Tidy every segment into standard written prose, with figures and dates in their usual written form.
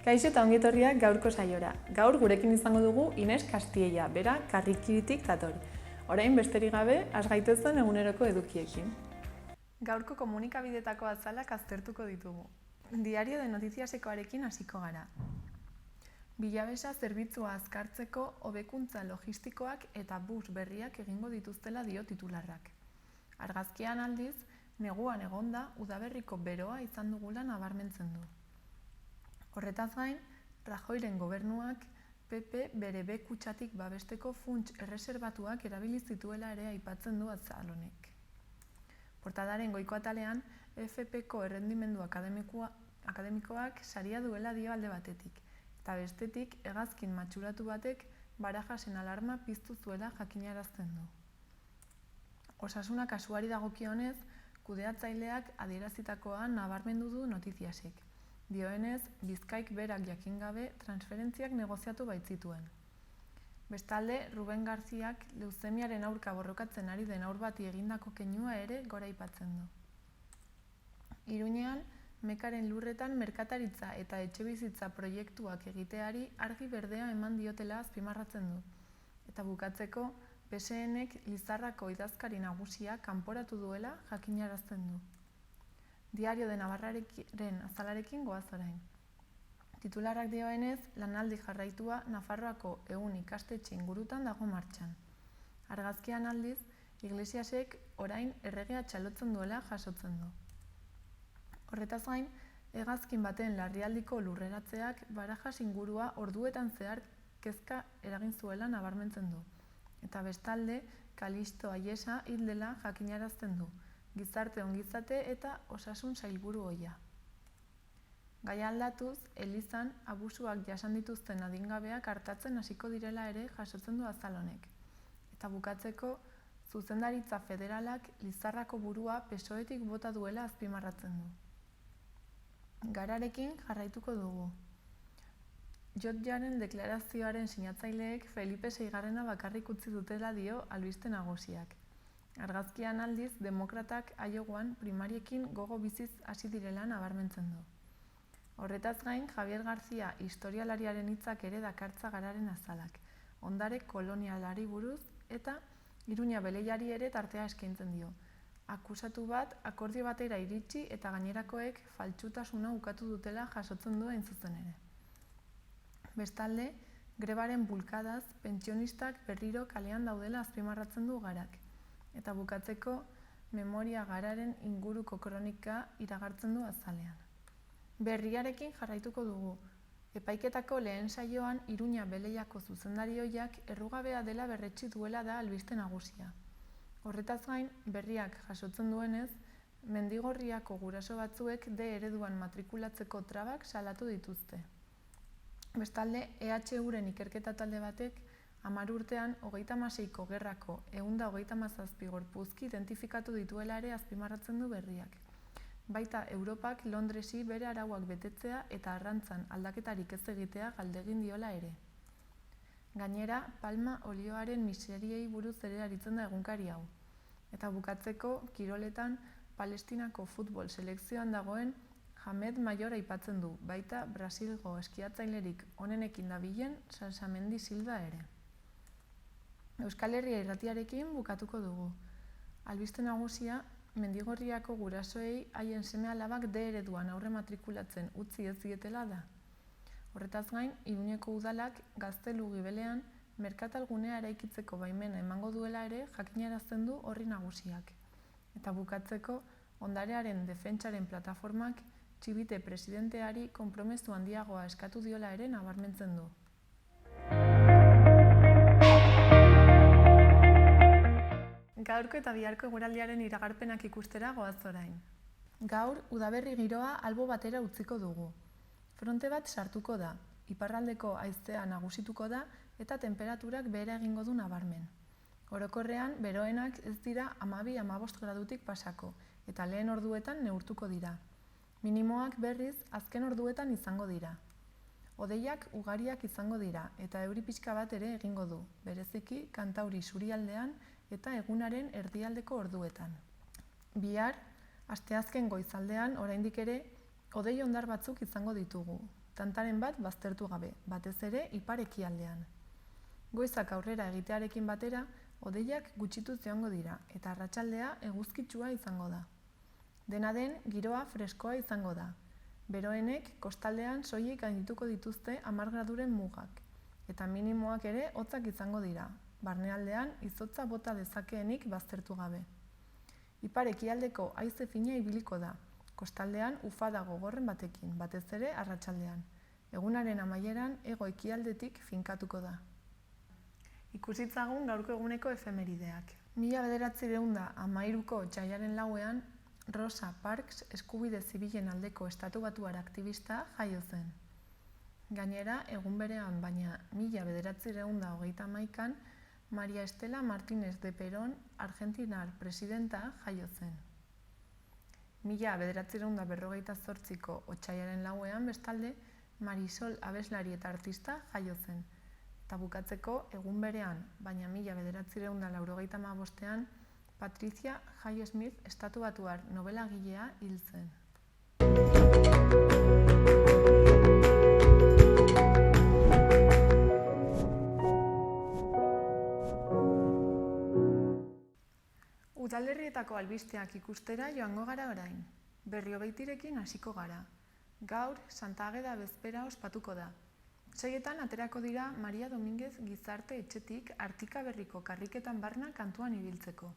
Kaixo eta ongi etorriak gaurko saiora. Gaur gurekin izango dugu Ines Kastiella, bera Karrikiritik dator. Orain besterik gabe, has gaitezen eguneroko edukiekin. Gaurko komunikabidetako azalak aztertuko ditugu. Diario de Notiziasekoarekin hasiko gara. Bilabesa zerbitzua azkartzeko hobekuntza logistikoak eta bus berriak egingo dituztela dio titularrak. Argazkian aldiz, neguan egonda udaberriko beroa izan dugula nabarmentzen du. Horretaz gain, Rajoyren gobernuak PP bere B-kutxatik babesteko funts erreserbatuak erabili zituela ere aipatzen du azalonek. Portadaren goiko atalean, FPko errendimendu akademikoak saria duela dio alde batetik, eta bestetik hegazkin matxuratu batek Barajasen alarma piztu zuela jakinarazten du. Osasuna kasuari dagokionez, kudeatzaileak adierazitakoa nabarmendu du Notiziasek. Dioenez, Bizkaik berak jakin gabe transferentziak negoziatu baitzituen. Bestalde, Ruben Garziak leuzemiaren aurka borrokatzen ari den haur bati egindako keinua ere goraipatzen du. Iruñean, Mekaren lurretan merkataritza eta etxebizitza proiektuak egiteari argi berdea eman diotela azpimarratzen du. Eta bukatzeko, PSNek Lizarrako idazkari nagusia kanporatu duela jakinarazten du. Diario de Navarraren azalarekin goaz orain. Titularrak dioenez, lanaldi jarraitua Nafarroako 100 ikastetxe ingurutan dago martxan. Argazkian aldiz, Iglesiasek orain erregea txalotzen duela jasotzen du. Horretaz gain, hegazkin baten larrialdiko lurreratzeak Barajas ingurua orduetan zehar kezka eragin zuela nabarmentzen du. Eta bestalde, Kalisto Aiesa hil dela jakinarazten du. Gizarte ongizate eta osasun sailburu ohia. Gaia aldatuz, Elizan abusuak jasan dituzten adingabeak artatzen hasiko direla ere jasotzen du azalonek. Eta bukatzeko, zuzendaritza federalak Lizarrako burua PSOEtik bota duela azpimarratzen du. Gararekin jarraituko dugu. Jotjaren deklarazioaren sinatzaileek Felipe VI bakarrik utzi dutela dio albiste nagusiak. Argazkian aldiz, demokratak Iowan primariekin gogo biziz hasi direla nabarmentzen du. Horretaz gain, Javier García historialariaren hitzak ere dakartza Gararen azalak, ondare kolonialari buruz eta Iruña beleiari ere tartea eskaintzen dio. Akusatu bat, akordio batera iritsi eta gainerakoek faltsutasuna ukatu dutela jasotzen du hain zuzen ere. Bestalde, grebaren bulkadaz pentsionistak berriro kalean daudela azpimarratzen du Garak. Eta bukatzeko, memoria Gararen inguruko kronika iragartzen du azalean. Berriarekin jarraituko dugu. Epaiketako lehen saioan Iruña beleiako zuzendari ohiak errugabea dela berretsi duela da albiste nagusia. Horretaz gain, berriak jasotzen duenez, Mendigorriako guraso batzuek D ereduan matrikulatzeko trabak salatu dituzte. Bestalde, EHUren ikerketa talde batek 10 urtean 36ko gerrako 137 gorpuzki identifikatu dituela ere azpimarratzen du berriak. Baita Europak Londresi bere arauak betetzea eta arrantzan aldaketarik ez egitea galdegin diola ere. Gainera, palma olioaren miseriei buruz ere aritzen da egunkari hau. Eta bukatzeko, kiroletan, Palestinako futbol selekzioan dagoen Hamed Mayor aipatzen du, baita Brasilgo eskiatzailerik onenekin dabilen Salsamendi Silva ere. Euskal Herria irratiarekin bukatuko dugu. Albiste nagusia, Mendigorriako gurasoei haien seme-alabak D ereduan aurre matrikulatzen utzi ez dietela da. Horretaz gain, Iruñeko udalak Gaztelu gibelean merkatalgunea eraikitzeko baimena emango duela ere jakinarazten du horri nagusiak. Eta bukatzeko, ondarearen defentsaren plataformak Txibite presidenteari konpromezu handiagoa eskatu diola ere nabarmentzen du. Gaurko eta biharko eguraldiaren iragarpenak ikustera goaz orain. Gaur, udaberri giroa albo batera utziko dugu. Fronte bat sartuko da, iparraldeko haizea nagusituko da eta temperaturak behera egingo du nabarmen. Orokorrean, beroenak ez dira 12-15 gradutik pasako eta lehen orduetan neurtuko dira. Minimoak berriz azken orduetan izango dira. Hodeiak ugariak izango dira eta euri pixka bat ere egingo du, bereziki Kantauri surialdean eta egunaren erdialdeko orduetan. Bihar, asteazken goizaldean oraindik ere hodei hondar batzuk izango ditugu. tantaren bat baztertu gabe, batez ere ipar ekialdean. Goizak aurrera egitearekin batera, hodeiak gutxituz joango dira, eta arratsaldea eguzkitsua izango da. Dena den, giroa freskoa izango da. Beroenek kostaldean soilik gaindituko dituzte 10 graduren mugak, eta minimoak ere hotzak izango dira, barnealdean izotza bota dezakeenik baztertu gabe. Ipar ekialdeko haize fina ibiliko da, kostaldean ufada gogorren batekin, batez ere arratsaldean. Egunaren amaieran hego ekialdetik finkatuko da. Ikusitzagun gaurko eguneko efemerideak. 1913ko otsailaren 4ean, Rosa Parks eskubide zibilen aldeko estatubatuar aktivista jaio zen. Gainera, egun berean, baina 1931an, Maria Estela Martínez de Perón, argentinar presidenta, jaio zen. 1948ko otsailaren 4ean bestalde, Marisol abeslari eta artista jaio zen. Eta bukatzeko, egun berean, baina 1995ean, Patricia Highsmith estatubatuar nobelagilea hil zen. Udalerrietako albisteak ikustera joango gara orain. Berriobeitirekin hasiko gara. Gaur, Santa Ageda bezpera ospatuko da. 6etan aterako dira Maria Dominguez gizarte etxetik Artika berriko karriketan barna kantuan ibiltzeko.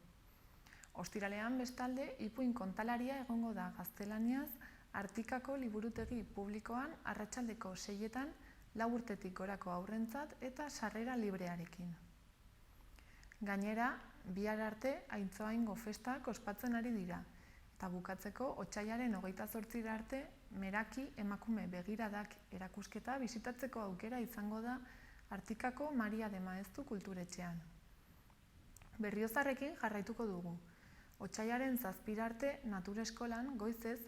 Ostiralean bestalde, ipuin kontalaria egongo da gaztelaniaz Artikako liburutegi publikoan arratsaldeko 6etan 4 urtetik gorako haurrentzat eta sarrera librearekin. Gainera, bihar arte Aintzoaingo festak ospatzen ari dira, eta bukatzeko otsailaren 28 arte Meraki emakume begiradak erakusketa bisitatzeko aukera izango da Artikako Maria de Maeztu kulturetxean. Berriozarrekin jarraituko dugu. Otsailaren 7 arte Natureskolan goizez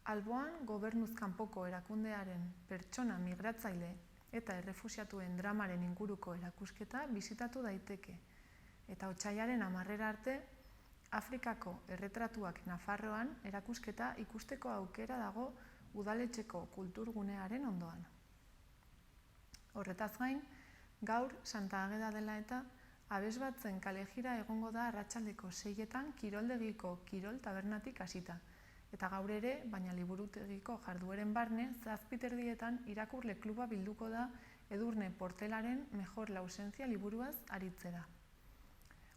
Alboan gobernuz kanpoko erakundearen pertsona migratzaile eta errefuxiatuen dramaren inguruko erakusketa bisitatu daiteke. Eta otsailaren 10 arte, Afrikako erretratuak Nafarroan erakusketa ikusteko aukera dago udaletxeko kulturgunearen ondoan. Horretaz gain, gaur Santa Ageda dela eta Abesbatzen kalejira egongo da arratsaldeko 6etan kiroldegiko kirol tabernatik hasita. Eta gaur ere, baina liburutegiko jardueren barne, 7:30 irakurle kluba bilduko da Edurne Portelaren Mejor la ausencia liburuaz aritzera.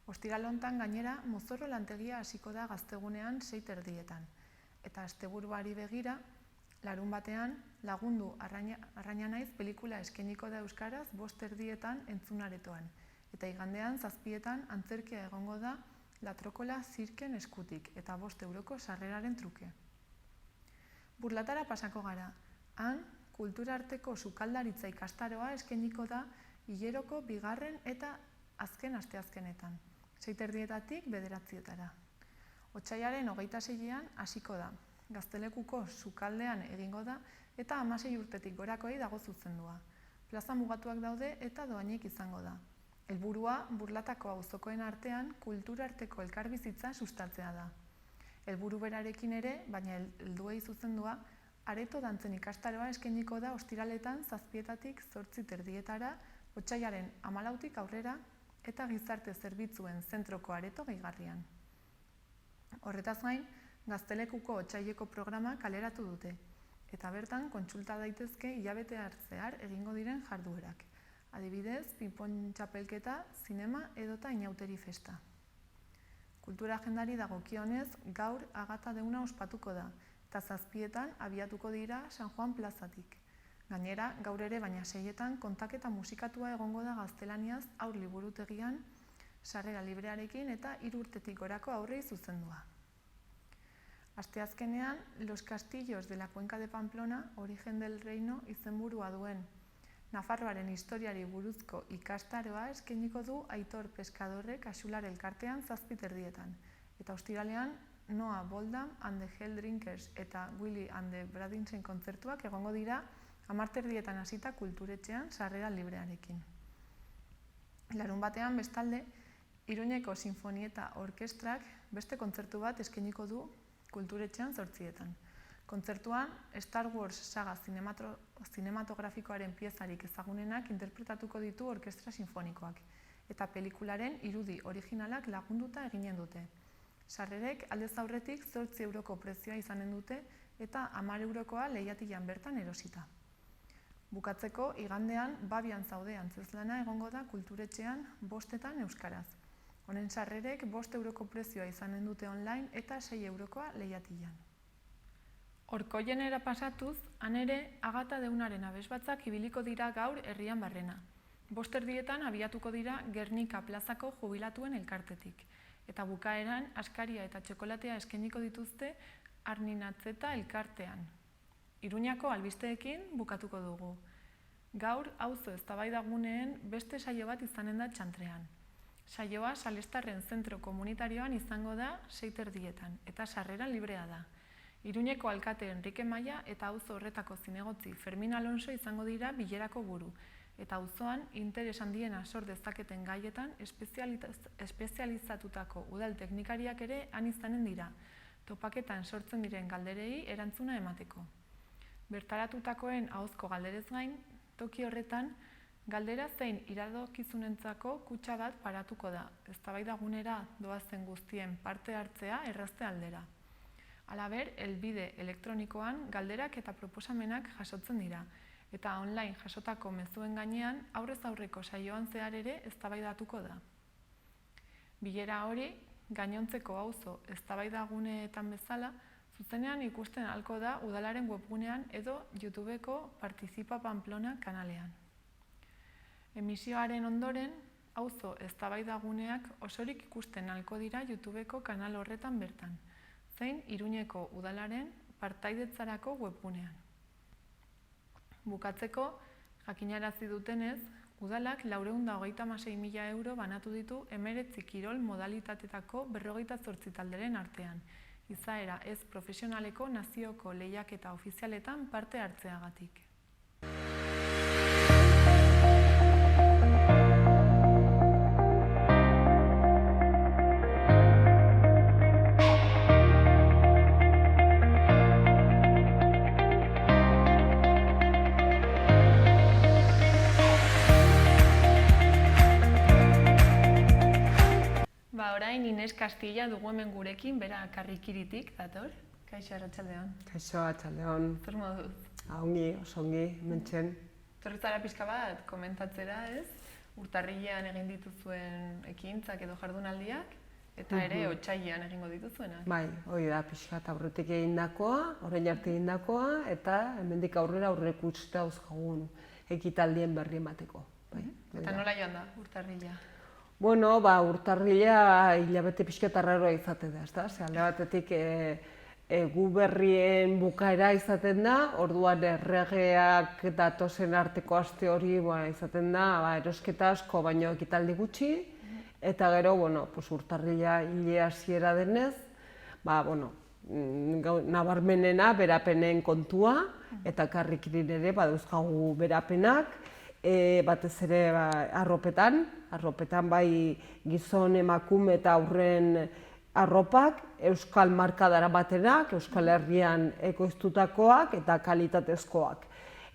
Ostiral hontan gainera, Mozorro lantegia hasiko da Gaztegunean 6:30, eta asteburuari begira, larunbatean Lagundu arraina naiz pelikula eskainiko da euskaraz 5:30 entzunaretoan, eta igandean 7etan antzerkia egongo da La Trokola zirken eskutik eta 5 euroko sarreraren truke. Burlatara pasako gara. Han, kulturarteko sukaldaritza ikastaroa eskainiko da hileroko 2. eta azken asteazkenetan. 6:30 9:00. Otsailaren 26ean hasiko da. Gaztelekuko sukaldean egingo da eta 16 urtetik gorakoei dago zuzendua. Plaza mugatuak daude eta dohainik izango da. Helburua Burlatako auzokoen artean kulturarteko elkarbizitza sustatzea da. Helburu berarekin ere, baina helduei zuzendua, areto dantzen ikastaroa eskainiko da ostiraletan 7:00 8:30, otsailaren 14 aurrera eta gizarte zerbitzuen zentroko areto gehigarrian. Horretaz gain, Gaztelekuko otsaileko programa kaleratu dute, eta bertan kontsulta daitezke hilabetean zehar egingo diren jarduerak. Adibidez, pinpon txapelketa, zinema edota inauteri festa. Kultura agendari dagokionez, gaur Agata deuna ospatuko da, eta 7etan abiatuko dira San Juan plazatik. Gainera, gaur ere baina 6etan kontaketa musikatua egongo da gaztelaniaz haur liburutegian, sarrera librearekin eta 3 urtetik gorako haurrei zuzendua. Asteazkenean, Los Castillos de la Cuenca de Pamplona, Origen del Reino izenburua duen Nafarroaren historiari buruzko ikastaroa eskainiko du Aitor Pescadorrek Axular elkartean 7:30, eta ostiralean Noah Boldam and the Hell Drinkers eta Willy and the Bradinsen kontzertuak egongo dira 10:30 hasita kulturetxean sarrera librearekin. Larunbatean bestalde, Iruñeko Sinfonieta Orkestrak beste kontzertu bat eskainiko du kulturetxean 8:00. Kontzertuan, Star Wars saga zinematografikoaren piezarik ezagunenak interpretatuko ditu orkestra sinfonikoak, eta pelikularen irudi originalak lagunduta eginen dute. Sarrerek aldez aurretik 8 euroko prezioa izanen dute eta 10 eurokoa lehiatilan bertan erosita. Bukatzeko, igandean Babian zaude antzezlana egongo da kulturetxean 5etan euskaraz. Honen sarrerek 5 euroko prezioa izanen dute online eta 6 eurokoa lehiatilan. Orkoienera pasatuz, han ere Agata Deunaren abesbatzak ibiliko dira gaur herrian barrena. 5:00 abiatuko dira Gernika plazako jubilatuen elkartetik. Eta bukaeran, askaria eta txokolatea eskainiko dituzte Arninatzeta elkartean. Iruñako albisteekin bukatuko dugu. Gaur, auzo eztabaidaguneen beste saio bat izanen da Txantrean. Saioa Salestarren zentro komunitarioan izango da 6:30 eta sarrera librea da. Iruñeko alkate Enrique Maia eta auzo horretako zinegotzi Fermin Alonso izango dira bilerako buru, eta auzoan interes handiena sor dezaketen gaietan espezializatutako udal teknikariak ere han izanen dira, topaketan sortzen diren galderei erantzuna emateko. Bertaratutakoen ahozko galderez gain, toki horretan, galdera zein iradokizunentzako kutxa bat paratuko da, eztabaidagunera doazen guztien parte hartzea errazte aldera. Halaber, helbide elektronikoan galderak eta proposamenak jasotzen dira, eta online jasotako mezuen gainean aurrez aurreko saioan zehar ere eztabaidatuko da. Bilera hori, gainontzeko auzo eztabaidaguneetan bezala, zuzenean ikusten ahalko da udalaren webgunean edo YouTubeko Participa Pamplona kanalean. Emisioaren ondoren, auzo eztabaidaguneak osorik ikusten ahalko dira YouTubeko kanal horretan bertan, zein Iruñeko udalaren partaidetzarako webgunean. Bukatzeko, jakinarazi dutenez, udalak 436.000 euro banatu ditu 19 kirol modalitatetako 58 talderen artean, izaera ez profesionaleko nazioko lehiaketa ofizialetan parte hartzeagatik. Orain Ines Castilla dugu hemen gurekin, bera Karrikiritik dator. Kaixo, arratsaldeon. Kaixo, arratsaldeon. Zer moduz? Ongi, oso ongi, hementzen. Torri zara pixka bat komentatzera, ez? Urtarrilean egin dituzuen ekintzak edo jardunaldiak, eta ere otsailean egingo dituzuenak. Bai, hori da, pixka eta aurretik egindakoa, orain arte egindakoa, eta hemendik aurrera aurreikusten dauzkagun ekitaldien berri emateko. Bai, eta nola joan da urtarrilea? Bueno, urtarrila hilabete pixka eta raroa izaten da, ezta? Alde batetik gu berrien bukaera izaten da, orduan erregeak datozen arteko aste hori izaten da, erosketa asko baino ekitaldi gutxi, eta gero, urtarrila hile hasiera denez, nabarmenena berapenen kontua, eta Karrikirin ere badauzkagu berapenak, batez ere arropetan bai gizon, emakume eta aurren arropak, euskal markadara batenak, Euskal Herrian ekoiztutakoak eta kalitatezkoak.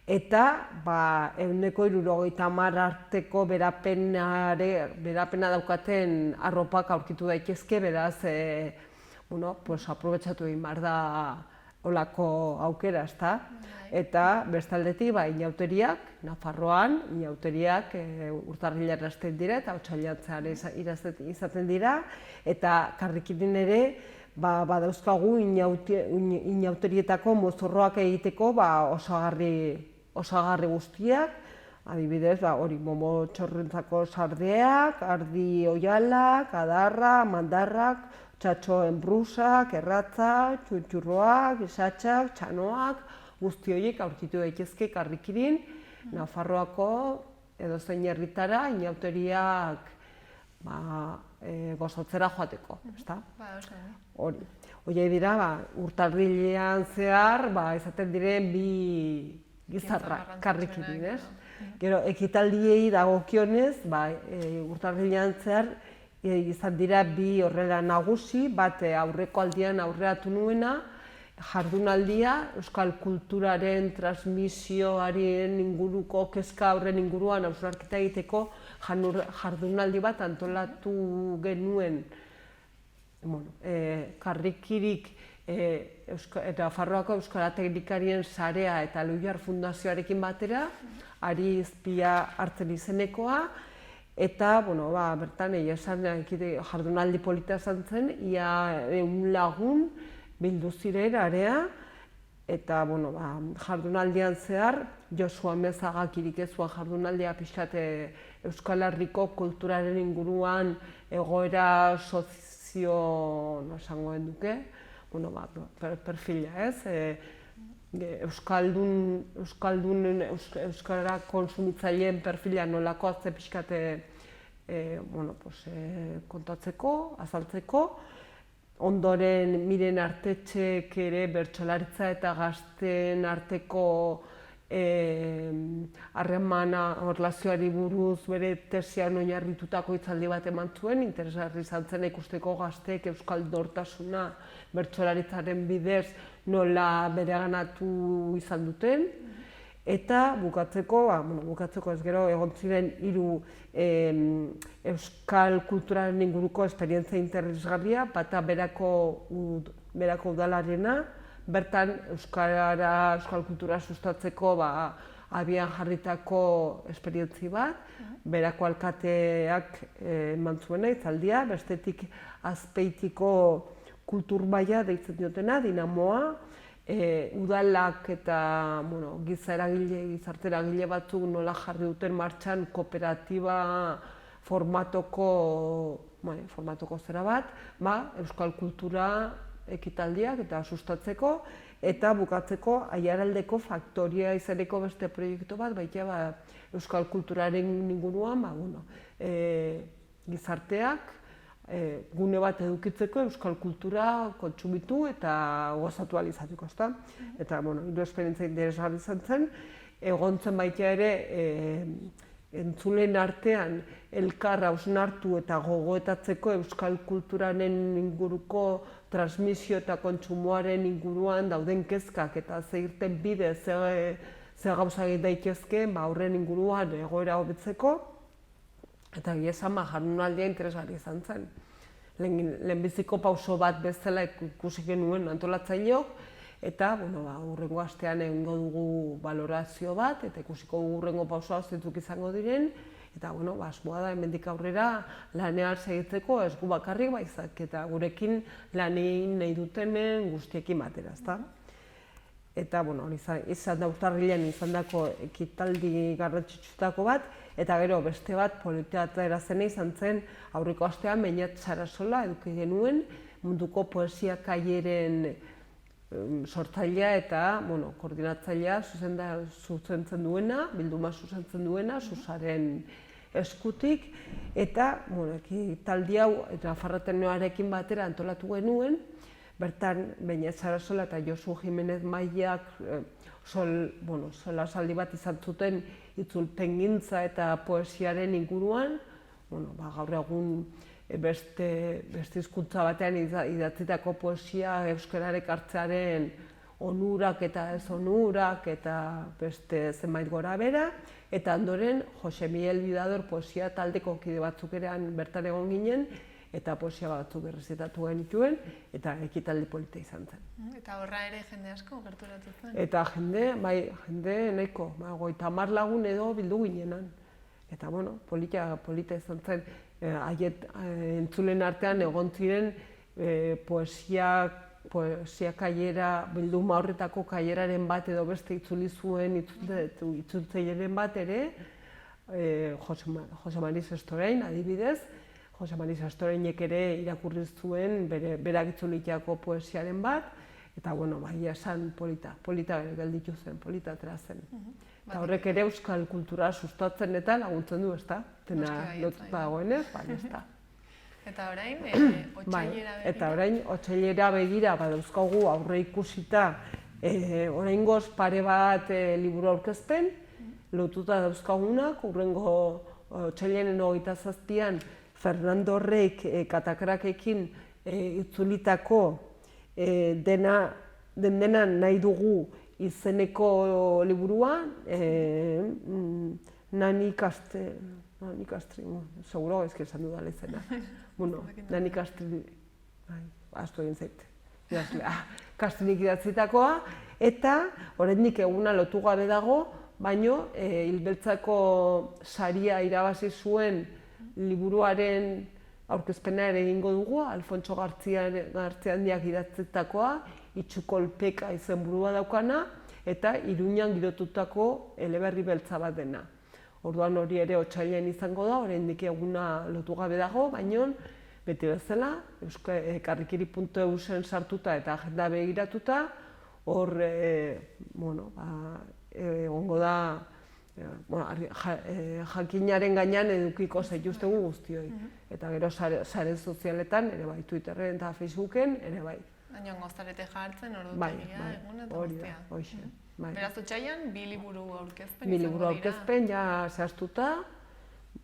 Eta 170 arteko berapena daukaten arropak aurkitu daitezke, beraz, aprobetxatu egin behar da olako aukera, ezta? Eta bestaldetik, inauteriak, Nafarroan, inauteriak urtarrilean hasten dira eta otsailean izaten dira, eta Karrikirin ere badauzkagu inauterietako mozorroak egiteko osagarri guztiak, adibidez, momo txorrentzako sardeak, ardi oialak, adarra, mandarrak, txatxoen brusak, erratza, txutxurroak, isatxak, txanoak, guzti horiek aurkitu daitezke Karrikirin, Nafarroako edozein herritara inauteriak gozatzera joateko, ezta? Hori. Horiek dira, urtarrilean zehar, izaten diren bi gizarrak Karrikirin, ez? Gero, ekitaldiei dagokionez, urtarrilean zehar, izan dira bi horrela nagusi, bat aurreko aldian aurreratu nuena, jardunaldia, euskal kulturaren transmisioaren inguruko, kezka horren inguruan hausnarketa egiteko jardunaldi bat antolatu genuen Karrikirik Nafarroako Euskara Teknikarien Sarea eta Luiar Fundazioarekin batera, Ari Izpia hartzen izenekoa, eta bertan esan jardunaldi polita izan zen, ia 100 lagun bildu ziren area, eta jardunaldian zehar, Josu Amezagak irikezuan jardunaldia pixkat Euskal Herriko kulturaren inguruan egoera sozio, esango duke, perfila, ez? Euskara konsumitzaileen perfila nolako azte pixkat kontatzeko, azaltzeko. Ondoren Miren Artetxek ere bertsolaritza eta gazteen arteko harremana erlazioari buruz bere tesian oinarritutako hitzaldi bat eman zuen, interesgarri izan zen ikusteko gazteek euskal nortasuna bertsolaritzaren bidez nola bereganatu izan duten. Eta bukatzeko ez gero egon ziren 3 euskal kulturaren inguruko esperientzia interesgarria, bata berako udalarena, bertan euskal kultura sustatzeko abian jarritako esperientzi bat, berako alkateak eman zuena hitzaldia, bestetik Azpeitiko kulturmaia deitzen diotena, Dinamoa, udalak eta gizarte eragile batzuk nola jarri duten martxan kooperatiba formatoko zera bat, euskal kultura ekitaldiak eta sustatzeko, eta bukatzeko Aiaraldeko faktoria izeneko beste proiektu bat, baita euskal kulturaren inguruan, gizarteak gune bat edukitzeko euskal kultura kontsumitu eta gozatu ahal izateko, ezta? Eta, hiru esperientzia interesgarri izan zen, egon zen baita ere entzuleen artean elkar hausnartu eta gogoetatzeko euskal kulturaren inguruko transmisio eta kontsumoaren inguruan dauden kezkak eta ze irten bide, ze gauza egin daitezke horren inguruan egoera hobetzeko. Eta egia esan jardunaldia interesgarria izan zen. Lehenbiziko pauso bat bezala ikusi genuen antolatzaileok, eta hurrengo astean egingo dugu balorazio bat, eta ikusiko dugu hurrengo pausoa zeintzuk izango diren, eta asmoa da hemendik aurrera lanean segitzeko ez gu bakarrik baizik, eta gurekin lan egin nahi dutenen guztiekin batera, ezta? Eta izan da urtarrilean izandako ekitaldi garrantzitsutako bat, eta gero beste bat politeatera zena izan zen aurreko astean Beñat Sarasola eduki genuen munduko poesia kaileren sortzailea eta koordinatzailea zuzentzen duena, bilduma zuzentzen duena, Susaren eskutik, eta ekitaldi hau Nafarroarekin batera antolatu genuen. Bertan, Beñat Sarasola eta Josu Jimenez Maiak solasaldi bat izan zuten itzulpengintza eta poesiaren inguruan. Gaur egun beste hizkuntza batean idatzitako poesia euskararek hartzearen onurak eta ez onurak eta beste zenbait gora bera. Eta ondoren, Jose Miguel Bidador poesia taldeko kide batzuk erean bertan egon ginen, eta poesia batzuk errezitatu genituen, eta ekitaldi polita izan zen. Eta horra ere jende asko gerturatu zen? Eta jende nahiko, 50 lagun edo bildu ginenan. Eta polita izan zen, entzulen artean egon ziren poesia kailera, bilduma horretako kaileraren bat edo beste itzuli zuen itzultzailearen bat ere, Jose Mari Sestorain adibidez, Jose Mari Sestoreinek ere irakurri zuen berak itzulitako poesiaren bat, eta esan polita gelditu zen, polita atera zen. Eta horrek ere euskal kultura sustatzen eta laguntzen du, ezta? Dena lotuta dagoenez, ezta. Eta orain, otsailera begira? Eta orain, otsailera begira badauzkagu aurre ikusita oraingoz pare bat liburu aurkezpen, lotuta dauzkagunak, hurrengo otsailaren 27an Fernando Reik Katakrakekin itzulitako dena denan nahi dugu izeneko liburua, Nani Castri, seguro ezki esan dudala izena. Bueno, Nani Castri, astu egin zait, Castrinik idatzitakoa, eta oraindik eguna lotu gabe dago, baino Hilbeltzako saria irabazi zuen liburuaren aurkezpena ere egingo dugu, Alfonso Gartziandiak idatzitakoa, Itxukolpeka izenburua daukana, eta Iruñan girotutako eleberri beltza bat dena. Orduan hori ere otsailean izango da, oraindik eguna lotu gabe dago, baino beti bezala, karrikiri.eusen sartuta eta agenda begiratuta, hor egongo da jakinaren gainean edukiko zaituztegu guztioi. Eta gero sare sozialetan, ere bai, Twitterren eta Facebooken, ere bai. Baina gozarete jartzen, ordutegia, egun eta guztia. Hoxe. Beraz, otsailean, 2 liburu aurkezpen izango dira. 2 liburu aurkezpen, ja zehaztuta,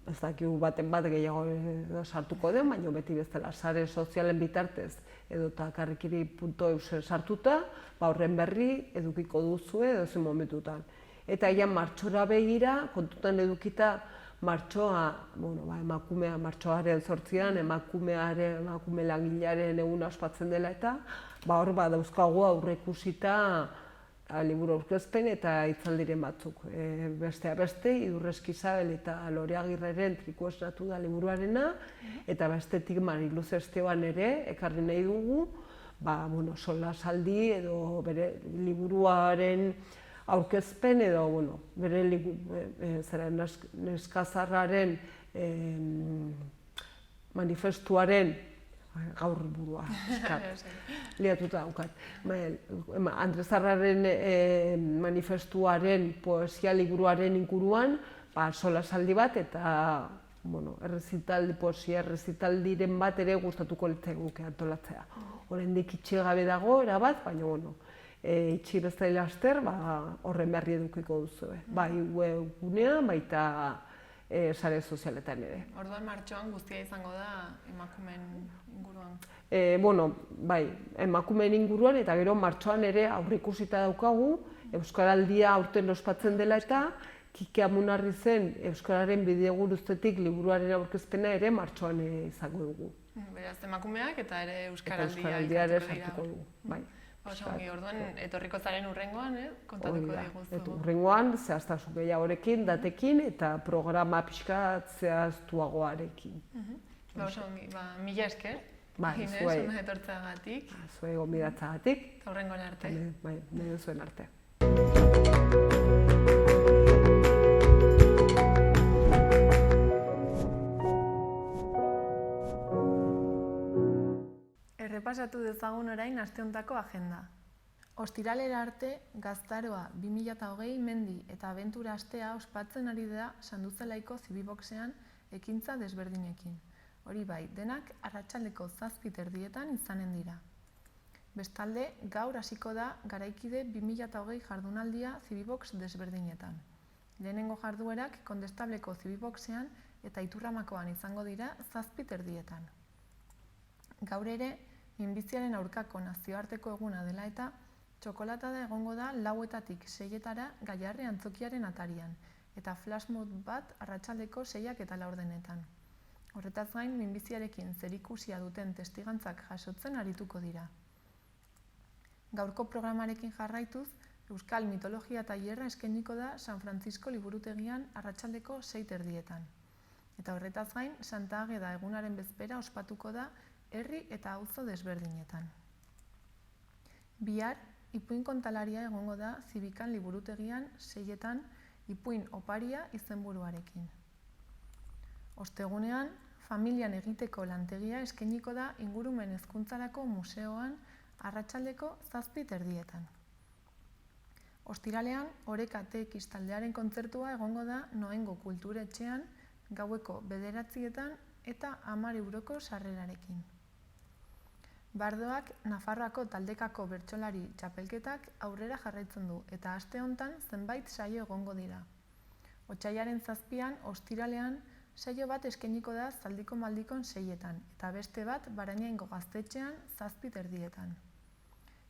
ez dakigu baten bat gehiago sartuko den, baina beti bezala sare sozialen bitartez edota karrikiri.eusen sartuta, horren berri edukiko duzue edozein momentutan. Eta martxora begira, kontutan edukita martxoa, emakumea martxoaren 8an, emakume langilearen eguna ospatzen dela eta hor dauzkagu aurreikusita liburu aurkezpen eta hitzaldiren batzuk. Besteak beste, Idurrezki Isabel eta Lore Agirreren Triko esnatu da liburuarena, eta bestetik Mariluz Esteban ere ekarri nahi dugu, solasaldi edo bere liburuaren aurkezpen edo, bere neskazarraren manifestuaren gaur burua, liatuta daukat. Andrezarraren manifestuaren poesia liburuaren inguruan solasaldi bat eta poesia errezitaldiren bat ere gustatuko litzaiguke antolatzea. Oraindik itxi gabe dago, erabat, baina itxi bezala laster, horren berri edukiko duzue. Bai webgunean, baita sare sozialetan ere. Orduan martxoan guztia izango da emakumeen inguruan? Bai, emakumeen inguruan eta gero martxoan ere aurreikusita daukagu, Euskaraldia aurten ospatzen dela eta Kike Amunarrizen Euskararen bideguruztetik liburuaren aurkezpena ere martxoan izango dugu. Beraz, emakumeak eta ere Euskaraldia ere sartuko dugu. Orduan, etorriko zaren hurrengoan, kontatuko diguzu. Hurrengoan, zehaztasun gehiagorekin, datekin eta programa pixkat zehaztuagoarekin. Mila esker, Ines, hona etortzeagatik. Zuei gonbidatzagatik. Eta hurrengoan arte. Bai, nahi zuen arte. Errepasatu dezagun orain aste hontako agenda. Ostiralera arte, Gaztaroa 2020 mendi eta abentura astea ospatzen ari da Sanduzelaiko Zibiboxean ekintza desberdinekin. Hori bai, denak arratsaldeko 7:30 izanen dira. Bestalde, gaur hasiko da Garaikide 2020 jardunaldia Zibibox desberdinetan. Lehenengo jarduerak Kondestableko Zibiboxean eta Iturramakoan izango dira 7:30. Gaur ere, minbiziaren aurkako nazioarteko eguna dela eta txokolatada egongo da 4:00 6:00 Gaiarre antzokiaren atarian eta flashmob bat arratsaldeko 6 eta 4:00. Horretaz gain, minbiziarekin zerikusia duten testigantzak jasotzen arituko dira. Gaurko programarekin jarraituz, Euskal Mitologia tailerra eskainiko da San Francisco liburutegian arratsaldeko 6:30. Eta horretaz gain, Santa Ageda egunaren bezpera ospatuko da herri eta auzo desberdinetan. Bihar, Ipuin kontalaria egongo da Zibikan liburutegian 6:00 Ipuin oparia izenburuarekin. Ostegunean, familian egiteko lantegia eskainiko da Ingurumen Hezkuntzarako museoan arratsaldeko 7:30. Ostiralean, Oreka Tekis taldearen kontzertua egongo da Noengo Kulturetxean gaueko 9:00 eta 10 euroko sarrerarekin. Bardoak Nafarroako taldekako bertsolari txapelketak aurrera jarraitzen du eta aste hontan zenbait saio egongo dira. Otsailaren 7an, ostiralean, saio bat eskainiko da Zaldiko Maldikon 6:00 eta beste bat Barainaingo Gaztetxean 7:30.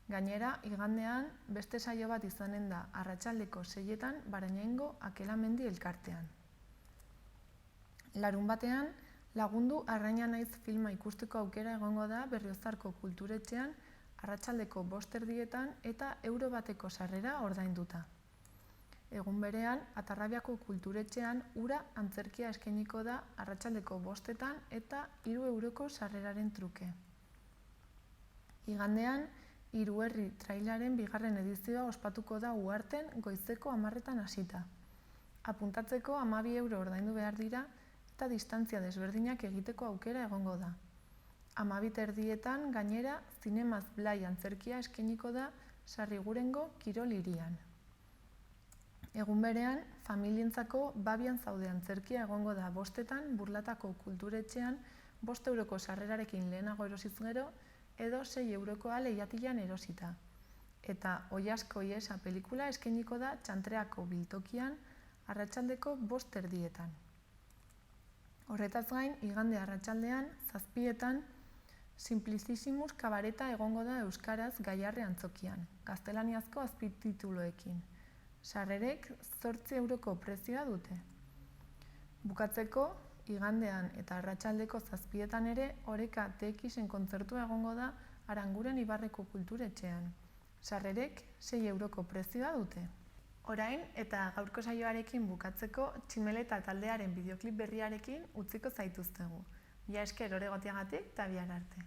Gainera, igandean beste saio bat izanen da arratsaldeko 6etan Barañaingo Akelamendi elkartean. Larun batean, Lagundu Arraina naiz filma ikusteko aukera egongo da Berriozarko kulturetxean arratsaldeko 5:30 eta euro bateko sarrera ordainduta. Egun berean, Atarrabiako kulturetxean ura antzerkia eskainiko da arratsaldeko 5etan eta 3 euroko sarreraren truke. Igandean, Hiruherri trailaren 2. edizioa ospatuko da Uharten goizeko 10etan hasita. Apuntatzeko 12 euro ordaindu behar dira eta distantzia desberdinak egiteko aukera egongo da. 12:30 gainera Zinemaz Blai antzerkia eskainiko da Sarrigurengo Kirol hirian. Egun berean, familientzako Babian zaude antzerkia egongo da 5etan Burlatako kulturetxean 5 euroko sarrerarekin lehenago erosiz gero edo 6 eurokoa lehiatilan erosita. Eta Oiasko Iesa pelikula eskainiko da Txantreako biltokian arratsaldeko 5:30. Horretaz gain, igande arratsaldean 7etan Simplicissimus kabareta egongo da euskaraz Gaiarre antzokian, gaztelaniazko azpitituluekin. Sarrerek 8 euroko prezioa dute. Bukatzeko, igandean eta arratsaldeko 7etan ere Oreka TX-en kontzertua egongo da Aranguren Ibarreko kulturetxean. Sarrerek 6 euroko prezioa dute. Orain eta gaurko saioarekin bukatzeko Tximeleta taldearen bideoklip berriarekin utziko zaituztegu. Mila esker hor egoteagatik eta bihar arte.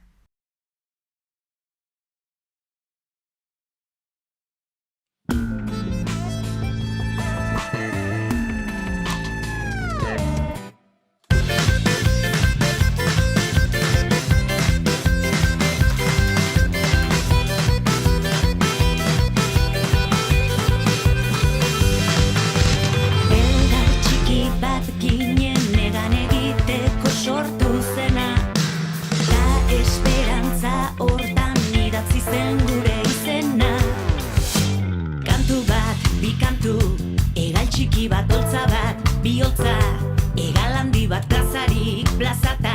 Egal txiki bat, holtza bat, bihotza, egal handi bat, plazarik, plazata.